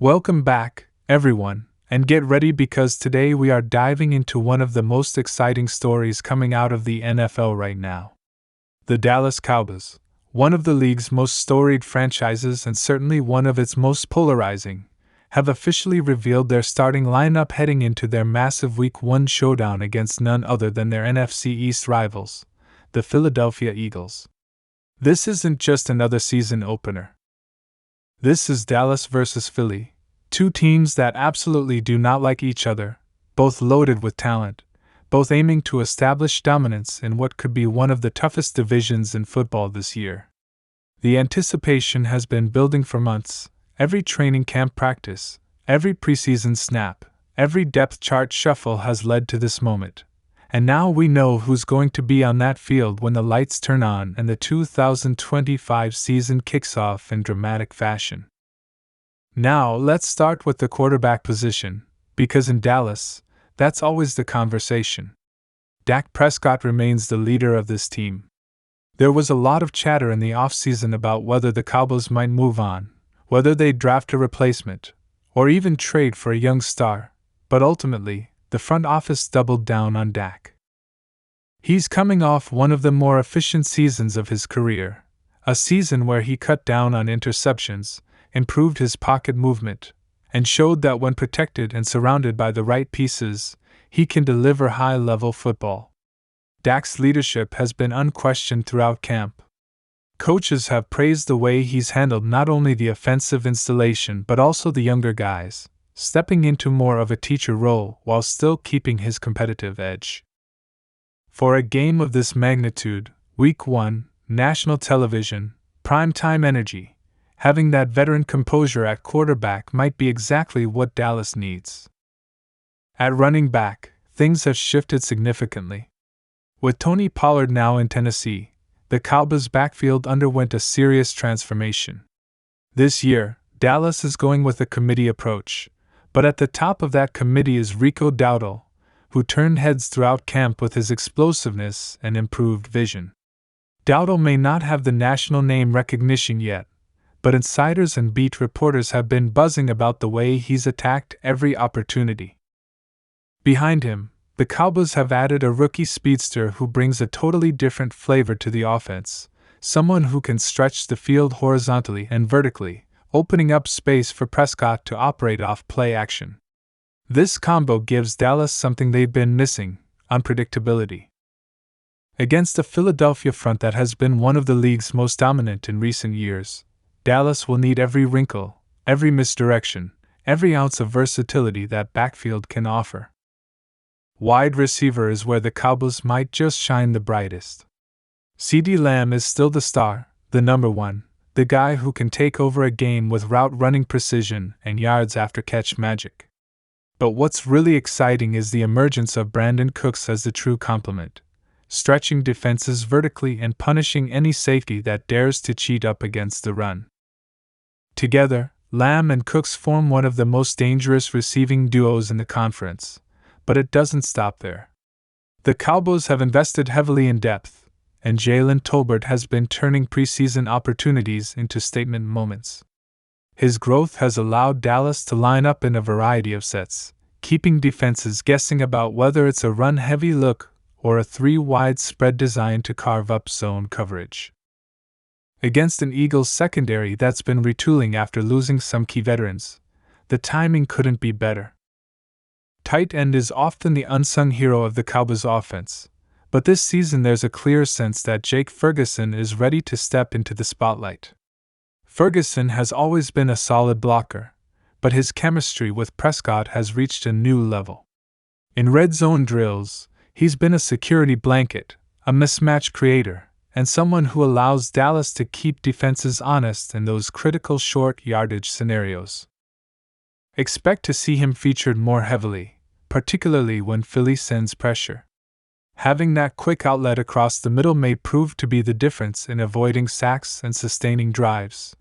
Welcome back, everyone, and get ready because today we are diving into one of the most exciting stories coming out of the NFL right now. The Dallas Cowboys, one of the league's most storied franchises and certainly one of its most polarizing, have officially revealed their starting lineup heading into their massive Week 1 showdown against none other than their NFC East rivals, the Philadelphia Eagles. This isn't just another season opener. This is Dallas versus Philly, two teams that absolutely do not like each other, both loaded with talent, both aiming to establish dominance in what could be one of the toughest divisions in football this year. The anticipation has been building for months. Every training camp practice, every preseason snap, every depth chart shuffle has led to this moment. And now we know who's going to be on that field when the lights turn on and the 2025 season kicks off in dramatic fashion. Now, let's start with the quarterback position, because in Dallas, that's always the conversation. Dak Prescott remains the leader of this team. There was a lot of chatter in the offseason about whether the Cowboys might move on, whether they'd draft a replacement, or even trade for a young star, but ultimately, the front office doubled down on Dak. He's coming off one of the more efficient seasons of his career, a season where he cut down on interceptions, improved his pocket movement, and showed that when protected and surrounded by the right pieces, he can deliver high-level football. Dak's leadership has been unquestioned throughout camp. Coaches have praised the way he's handled not only the offensive installation but also the younger guys, stepping into more of a teacher role while still keeping his competitive edge. For a game of this magnitude, Week 1, national television, primetime energy, having that veteran composure at quarterback might be exactly what Dallas needs. At running back, things have shifted significantly. With Tony Pollard now in Tennessee, the Cowboys' backfield underwent a serious transformation. This year, Dallas is going with a committee approach, but at the top of that committee is Rico Dowdle, who turned heads throughout camp with his explosiveness and improved vision. Dowdle may not have the national name recognition yet, but insiders and beat reporters have been buzzing about the way he's attacked every opportunity. Behind him, the Cowboys have added a rookie speedster who brings a totally different flavor to the offense, someone who can stretch the field horizontally and vertically, opening up space for Prescott to operate off play action. This combo gives Dallas something they've been missing: unpredictability. Against a Philadelphia front that has been one of the league's most dominant in recent years, Dallas will need every wrinkle, every misdirection, every ounce of versatility that backfield can offer. Wide receiver is where the Cowboys might just shine the brightest. CeeDee Lamb is still the star, the number one, the guy who can take over a game with route running precision and yards after catch magic. But what's really exciting is the emergence of Brandon Cooks as the true complement, stretching defenses vertically and punishing any safety that dares to cheat up against the run. Together, Lamb and Cooks form one of the most dangerous receiving duos in the conference. But it doesn't stop there. The Cowboys have invested heavily in depth, and Jalen Tolbert has been turning preseason opportunities into statement moments. His growth has allowed Dallas to line up in a variety of sets, keeping defenses guessing about whether it's a run-heavy look or a three-wide spread designed to carve up zone coverage. Against an Eagles secondary that's been retooling after losing some key veterans, the timing couldn't be better. Tight end is often the unsung hero of the Cowboys' offense, but this season there's a clear sense that Jake Ferguson is ready to step into the spotlight. Ferguson has always been a solid blocker, but his chemistry with Prescott has reached a new level. In red zone drills, he's been a security blanket, a mismatch creator, and someone who allows Dallas to keep defenses honest in those critical short yardage scenarios. Expect to see him featured more heavily, particularly when Philly sends pressure. Having that quick outlet across the middle may prove to be the difference in avoiding sacks and sustaining drives.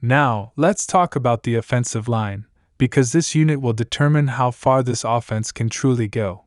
Now, let's talk about the offensive line, because this unit will determine how far this offense can truly go.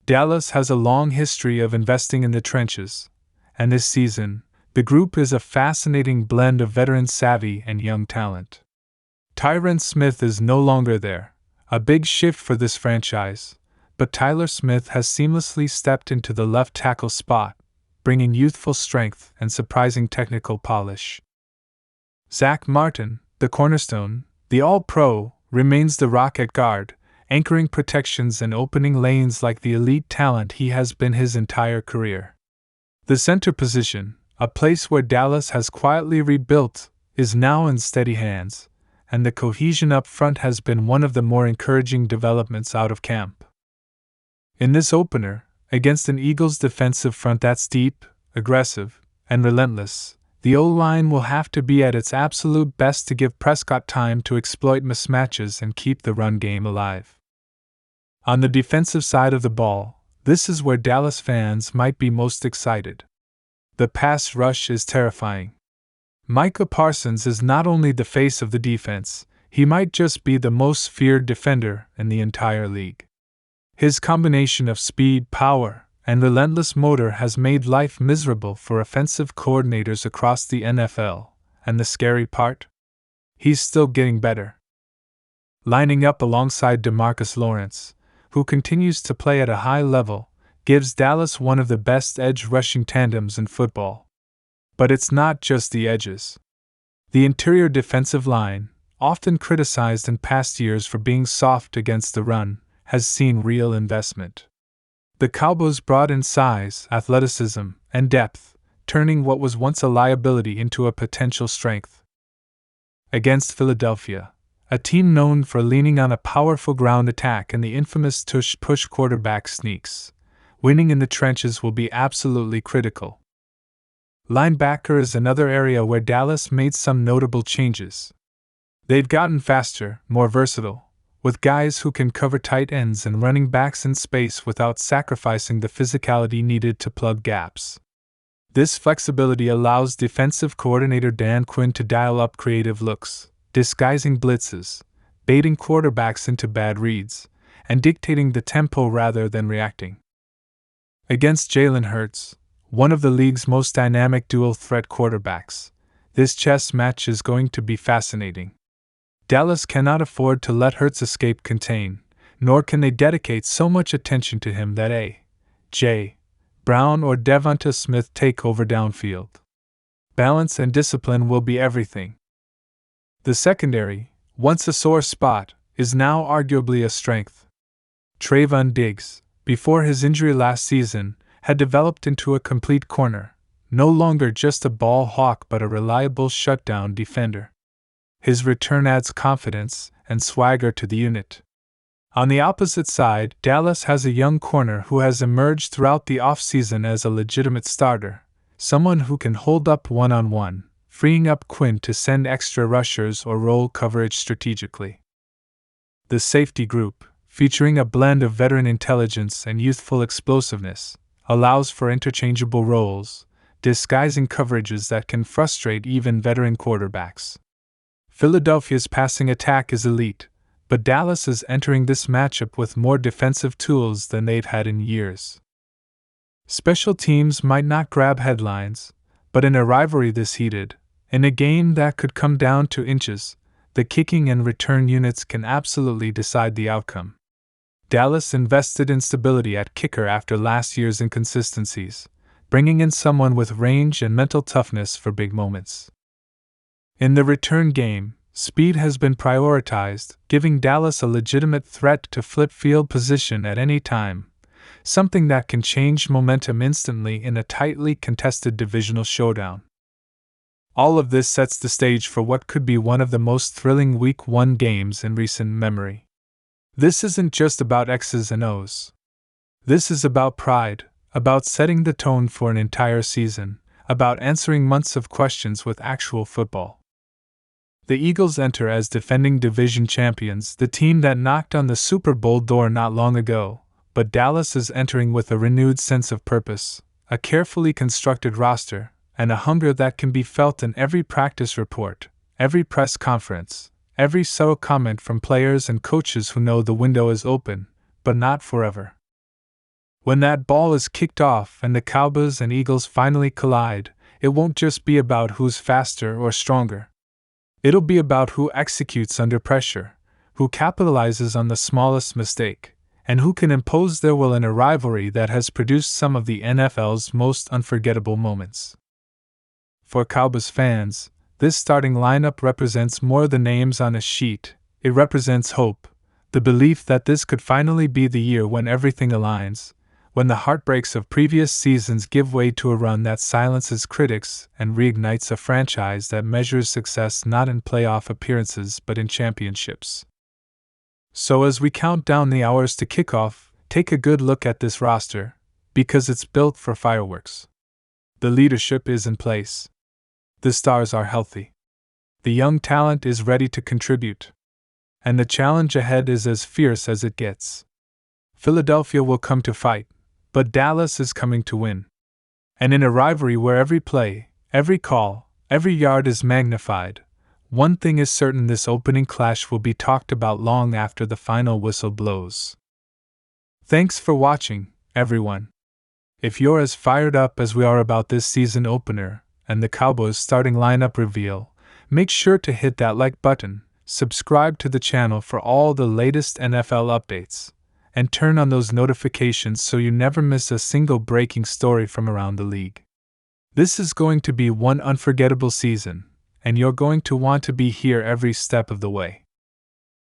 Dallas has a long history of investing in the trenches, and this season, the group is a fascinating blend of veteran savvy and young talent. Tyron Smith is no longer there, a big shift for this franchise, but Tyler Smith has seamlessly stepped into the left tackle spot, bringing youthful strength and surprising technical polish. Zach Martin, the cornerstone, the All-Pro, remains the rock at guard, anchoring protections and opening lanes like the elite talent he has been his entire career. The center position, a place where Dallas has quietly rebuilt, is now in steady hands, and the cohesion up front has been one of the more encouraging developments out of camp. In this opener, against an Eagles defensive front that's deep, aggressive, and relentless, the O-line will have to be at its absolute best to give Prescott time to exploit mismatches and keep the run game alive. On the defensive side of the ball, this is where Dallas fans might be most excited. The pass rush is terrifying. Micah Parsons is not only the face of the defense, he might just be the most feared defender in the entire league. His combination of speed, power, and relentless motor has made life miserable for offensive coordinators across the NFL, and the scary part? He's still getting better. Lining up alongside DeMarcus Lawrence, who continues to play at a high level, gives Dallas one of the best edge rushing tandems in football. But it's not just the edges. The interior defensive line, often criticized in past years for being soft against the run, has seen real investment. The Cowboys brought in size, athleticism, and depth, turning what was once a liability into a potential strength. Against Philadelphia, a team known for leaning on a powerful ground attack and the infamous tush-push quarterback sneaks, winning in the trenches will be absolutely critical. Linebacker is another area where Dallas made some notable changes. They've gotten faster, more versatile, with guys who can cover tight ends and running backs in space without sacrificing the physicality needed to plug gaps. This flexibility allows defensive coordinator Dan Quinn to dial up creative looks, disguising blitzes, baiting quarterbacks into bad reads, and dictating the tempo rather than reacting. Against Jalen Hurts, one of the league's most dynamic dual-threat quarterbacks, this chess match is going to be fascinating. Dallas cannot afford to let Hurts escape contain, nor can they dedicate so much attention to him that A.J. Brown or Devonta Smith take over downfield. Balance and discipline will be everything. The secondary, once a sore spot, is now arguably a strength. Trayvon Diggs, before his injury last season, had developed into a complete corner, no longer just a ball hawk but a reliable shutdown defender. His return adds confidence and swagger to the unit. On the opposite side, Dallas has a young corner who has emerged throughout the offseason as a legitimate starter, someone who can hold up one-on-one, freeing up Quinn to send extra rushers or roll coverage strategically. The safety group, featuring a blend of veteran intelligence and youthful explosiveness, allows for interchangeable roles, disguising coverages that can frustrate even veteran quarterbacks. Philadelphia's passing attack is elite, but Dallas is entering this matchup with more defensive tools than they've had in years. Special teams might not grab headlines, but in a rivalry this heated, in a game that could come down to inches, the kicking and return units can absolutely decide the outcome. Dallas invested in stability at kicker after last year's inconsistencies, bringing in someone with range and mental toughness for big moments. In the return game, speed has been prioritized, giving Dallas a legitimate threat to flip field position at any time, something that can change momentum instantly in a tightly contested divisional showdown. All of this sets the stage for what could be one of the most thrilling Week 1 games in recent memory. This isn't just about X's and O's. This is about pride, about setting the tone for an entire season, about answering months of questions with actual football. The Eagles enter as defending division champions, the team that knocked on the Super Bowl door not long ago, but Dallas is entering with a renewed sense of purpose, a carefully constructed roster, and a hunger that can be felt in every practice report, every press conference, every subtle comment from players and coaches who know the window is open, but not forever. When that ball is kicked off and the Cowboys and Eagles finally collide, it won't just be about who's faster or stronger. It'll be about who executes under pressure, who capitalizes on the smallest mistake, and who can impose their will in a rivalry that has produced some of the NFL's most unforgettable moments. For Cowboys fans, this starting lineup represents more than names on a sheet. It represents hope, the belief that this could finally be the year when everything aligns, when the heartbreaks of previous seasons give way to a run that silences critics and reignites a franchise that measures success not in playoff appearances but in championships. So as we count down the hours to kickoff, take a good look at this roster, because it's built for fireworks. The leadership is in place. The stars are healthy. The young talent is ready to contribute. And the challenge ahead is as fierce as it gets. Philadelphia will come to fight, but Dallas is coming to win. And in a rivalry where every play, every call, every yard is magnified, one thing is certain: this opening clash will be talked about long after the final whistle blows. Thanks for watching, everyone. If you're as fired up as we are about this season opener and the Cowboys starting lineup reveal, make sure to hit that like button, subscribe to the channel for all the latest NFL updates, and turn on those notifications so you never miss a single breaking story from around the league. This is going to be one unforgettable season, and you're going to want to be here every step of the way.